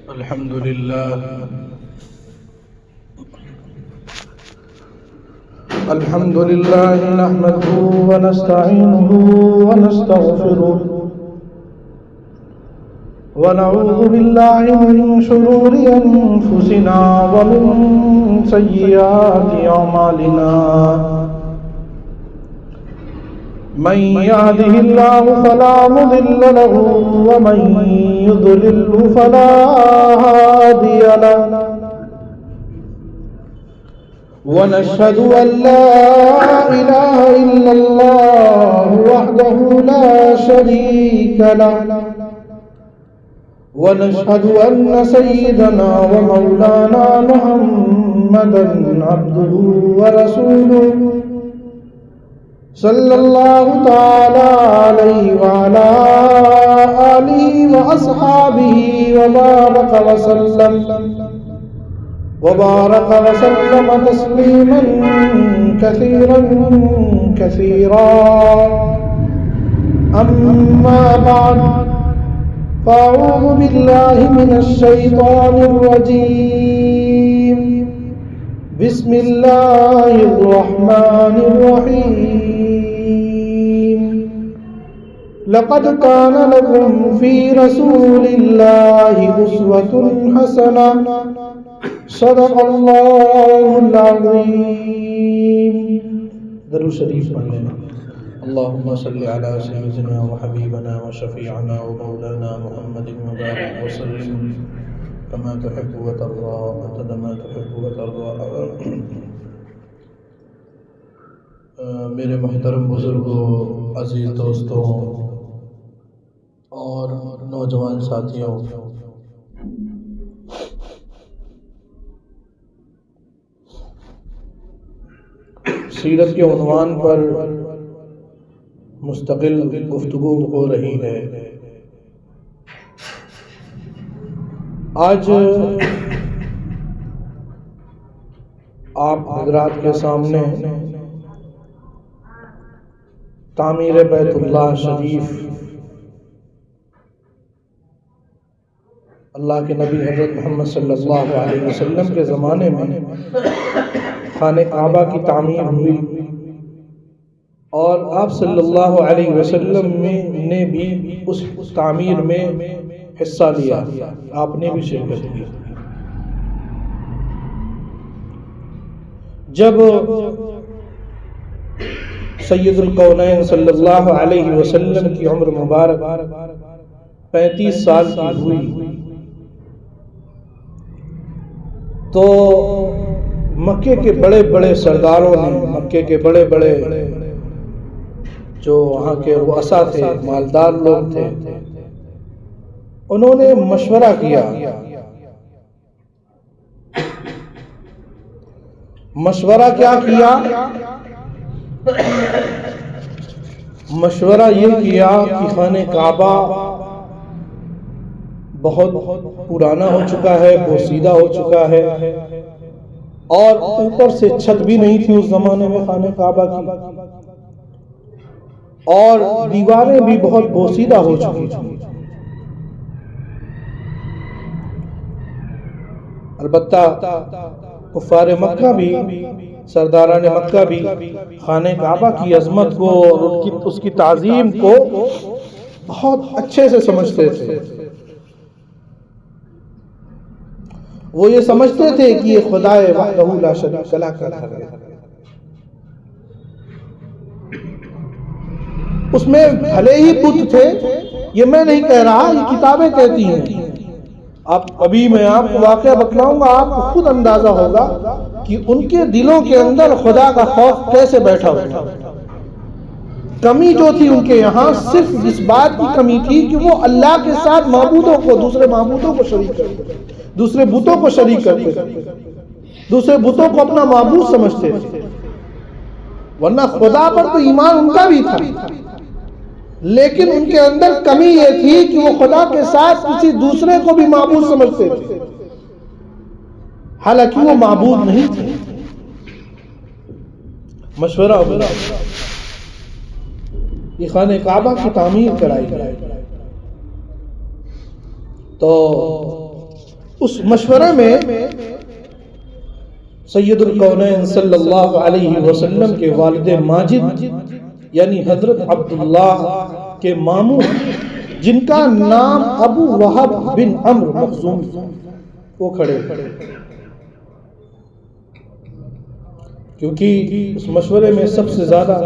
الحمد لله نحمده ونستعينه ونستغفره ونعوذ بالله من شرور أنفسنا ومن سيئات أعمالنا من يهده الله فلا مضل له ومن يضلل فلا هادي له ونشهد أن لا إله إلا الله وحده لا شريك له ونشهد أن سيدنا ومولانا محمدا عبده ورسوله صلى الله تعالى عليه وعلى آله وأصحابه وبارك وسلم تسليما كثيرا أما بعد فأعوذ بالله من الشيطان الرجيم بسم الله الرحمن الرحيم لقد كان لكم في رسول الله أسوة حسنة صدق الله العظيم. درود شریف پڑھ لینا. اللهم صل على سيدنا وحبيبنا وشفيعنا ومولانا محمد وبارك وسلم كما تحب وترضى عدد ما تحب وترضى. میرے محترم بزرگوں، عزیز دوستوں اور نوجوان ساتھیوں، سیرت کے عنوان پر مستقل گفتگو ہو رہی ہے. آج آپ حضرات کے سامنے تعمیر بیت اللہ شریف، اللہ کے نبی حضرت محمد صلی اللہ علیہ وسلم کے زمانے میں خانہ کعبہ کی تعمیر ہوئی، اور آپ صلی اللہ علیہ وسلم نے بھی اس تعمیر میں حصہ لیا، آپ نے بھی شرکت کی. جب سید الکونین صلی اللہ علیہ وسلم کی عمر مبارک 35 سال کی ہوئی تو مکے کے بڑے بڑے سرداروں نے، مکے کے بڑے بڑے جو وہاں کے رؤسا تھے، مالدار لوگ تھے، انہوں نے مشورہ کیا. مشورہ کیا کیا؟ مشورہ یہ کیا کہ خانہ کعبہ بہت پرانا ہو چکا ہے، بوسیدہ ہو چکا ہے، اور اوپر سے چھت بھی نہیں تھی اس زمانے میں خانہ کعبہ کی، اور دیواریں بھی بہت بوسیدہ ہو چکی تھیں. البتہ کفار مکہ بھی، سرداران مکہ بھی خانہ کعبہ کی عظمت کو اور اس کی تعظیم کو بہت اچھے سے سمجھتے تھے. وہ یہ سمجھتے تھے کہ یہ خدائے وحدہ لا شریک لہ کا گھر ہے. اس میں بھلے ہی بت تھے، یہ میں نہیں کہہ رہا، یہ کتابیں کہتی ہیں. ابھی میں آپ کو واقعہ بتلاؤں گا، آپ کو خود اندازہ ہوگا کہ ان کے دلوں کے اندر خدا کا خوف کیسے بیٹھا ہوا. کمی جو تھی ان کے یہاں صرف اس بات کی کمی تھی کہ وہ اللہ کے ساتھ معبودوں کو، دوسرے معبودوں کو شریک کرتے تھے، دوسرے بتوں کو شریک کرتے تھے، دوسرے بتوں کو اپنا معبود سمجھتے تھے. ورنہ خدا پر تو ایمان ان کا بھی تھا، لیکن ان کے اندر کمی یہ تھی کہ وہ خدا کے ساتھ کسی دوسرے کو بھی معبود سمجھتے تھے، حالانکہ وہ معبود نہیں تھے. مشورہ ہوا، یہ خانہ کعبہ کی تعمیر کرائی گئی. تو اس مشورے میں سید الکونین صلی اللہ علیہ وسلم کے والد ماجد یعنی حضرت عبداللہ کے ماموں جن کا نام ابو وہب بن عمرو مخزومی وہ کھڑے، کیونکہ اس مشورے میں سب سے زیادہ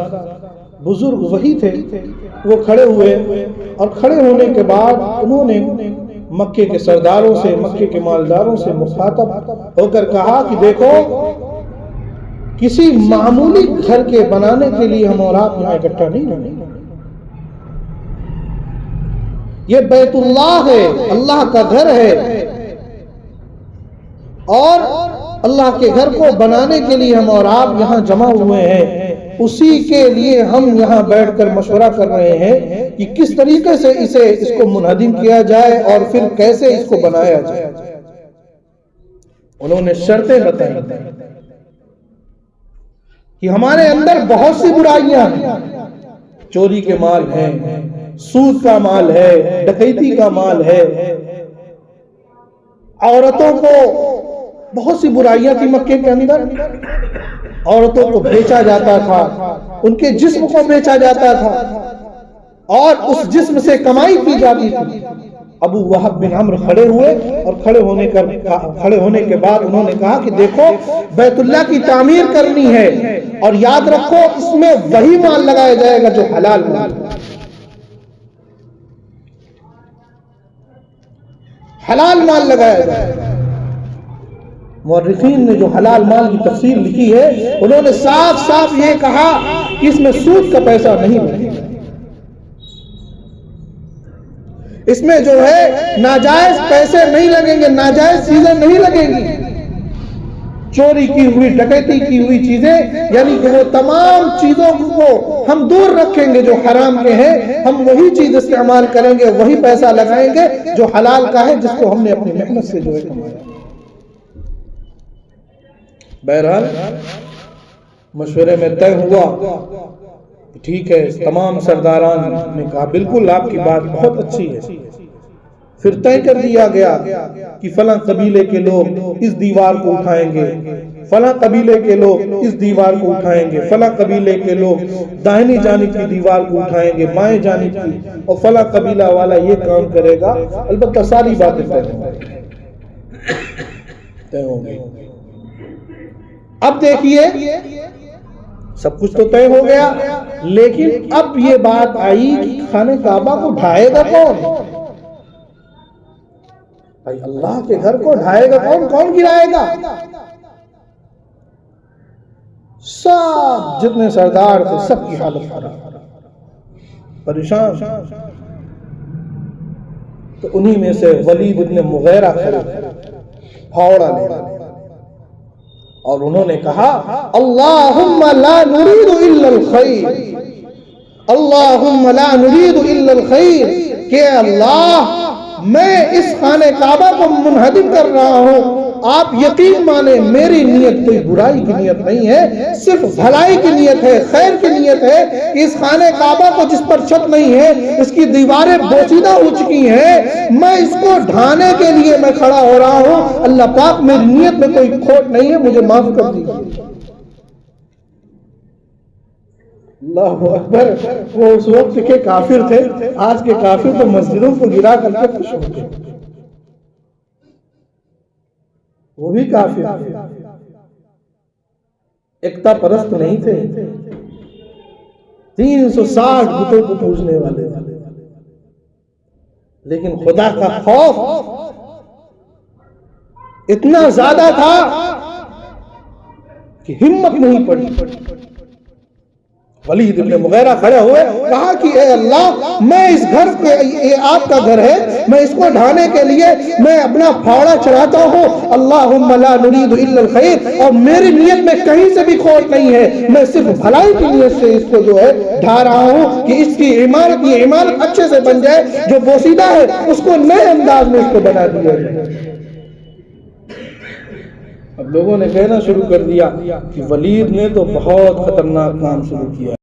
بزرگ وہی تھے، وہ کھڑے ہوئے اور کھڑے ہونے کے بعد انہوں نے مکے کے سرداروں سے، مکے کے مالداروں سے مخاطب ہو کر کہا کہ دیکھو، کسی معمولی گھر کے بنانے کے لیے ہم اور آپ یہاں اکٹھا نہیں رہیں، یہ بیت اللہ ہے، اللہ کا گھر ہے، اور اللہ کے گھر کو بنانے کے لیے ہم اور آپ یہاں جمع ہوئے ہیں، اسی کے لیے ہم یہاں بیٹھ کر مشورہ کر رہے ہیں کہ کس طریقے سے اس کو منہدم کیا جائے اور پھر کیسے اس کو بنایا جائے۔ انہوں نے شرطیں بتائیں کہ ہمارے اندر بہت سی برائیاں ہیں، چوری کے مال ہیں، سود کا مال ہے، ڈکیتی کا مال ہے، عورتوں کو بہت سی برائیاں تھی مکے کے اندر، عورتوں کو بیچا جاتا تھا، ان کے جسم کو بیچا جاتا تھا اور اس جسم سے کمائی کی جاتی تھی۔ ابو وہب بن عمرو کھڑے ہوئے اور کھڑے ہونے کے بعد انہوں نے کہا کہ دیکھو، بیت اللہ کی تعمیر کرنی ہے اور یاد رکھو اس میں وہی مال لگایا جائے گا جو حلال مال، حلال مال لگایا جائے گا۔ مورخین نے جو حلال مال کی تفسیر لکھی ہے انہوں نے صاف صاف یہ کہا کہ اس میں سود کا پیسہ نہیں لگے گا، اس میں جو ہے ناجائز پیسے نہیں لگیں گے، ناجائز چیزیں نہیں لگیں گی، چوری کی ہوئی، ڈکیتی کی ہوئی چیزیں، یعنی کہ وہ تمام چیزوں کو ہم دور رکھیں گے جو حرام کے ہیں، ہم وہی چیز استعمال کریں گے، وہی پیسہ لگائیں گے جو حلال کا ہے، جس کو ہم نے اپنی محنت سے جو ہے کمایا۔ بہرحال مشورے میں طے ہوا، ٹھیک ہے، تمام سرداران نے کہا بالکل آپ کی بات بہت اچھی ہے۔ پھر طے کر دیا گیا کہ فلاں قبیلے کے لوگ اس دیوار کو اٹھائیں گے، فلاں قبیلے کے لوگ اس دیوار کو اٹھائیں گے، فلاں قبیلے کے لوگ دائنی جانب کی دیوار کو اٹھائیں گے، بائیں جانب کی، اور فلاں قبیلہ والا یہ کام کرے گا۔ البتہ ساری باتیں طے ہوں گی۔ اب دیکھیے سب کچھ تو طے ہو گیا، لیکن اب یہ بات آئی کہ خانہ کعبہ کو ڈھائے گا کون؟ بھائی اللہ کے گھر کو ڈھائے گا کون؟ کون گرائے گا؟ سب جتنے سردار تھے سب کی حالت خراب، پریشان۔ تو انہی میں سے ولید ابن مغیرہ کھڑے، پھاوڑا لے، اور انہوں نے کہا اللہم لا نرید الا الخیر، اللہم لا نرید الا الخیر، کہ اللہ میں اس خانہ کعبہ کو منہدم کر رہا ہوں، آپ یقین مانیں میری نیت کوئی برائی کی نیت نہیں ہے، صرف بھلائی کی نیت ہے، خیر کی نیت ہے۔ اس خانہ کعبہ کو جس پر چھت نہیں ہے، اس کی دیواریں بوسیدہ ہو چکی ہیں، میں اس کو ڈھانے کے لیے میں کھڑا ہو رہا ہوں، اللہ پاک میری نیت میں کوئی کھوٹ نہیں ہے، مجھے معاف کر دیجیے۔ اللہ اکبر۔ وہ اس وقت کے کافر تھے، آج کے کافر تو مسجدوں کو گرا کر کے خوش ہوتے ہیں، وہ بھی کافر تھے، ایکتا پرست نہیں تھے، 360 بتوں کو پوجنے والے تھے، لیکن خدا کا خوف اتنا زیادہ تھا کہ ہمت نہیں پڑی۔ ولید ابن مغیرہ کھڑے ہوئے، کہا کہ اے اللہ، میں اس گھر کے، یہ آپ کا گھر ہے، میں اس کو ڈھانے کے لیے میں اپنا پھاوڑا چڑھاتا ہوں، اللہم لا نرید الا الخیر، اور میری نیت میں کہیں سے بھی کھوٹ نہیں ہے، میں صرف بھلائی کی نیت سے اس کو جو ہے ڈھا رہا ہوں کہ اس کی عمارت، یہ عمارت اچھے سے بن جائے، جو بوسیدہ ہے اس کو نئے انداز میں اس کو بنا دیا جائے۔ اب لوگوں نے کہنا شروع کر دیا کہ ولید نے تو بہت خطرناک کام شروع کیا۔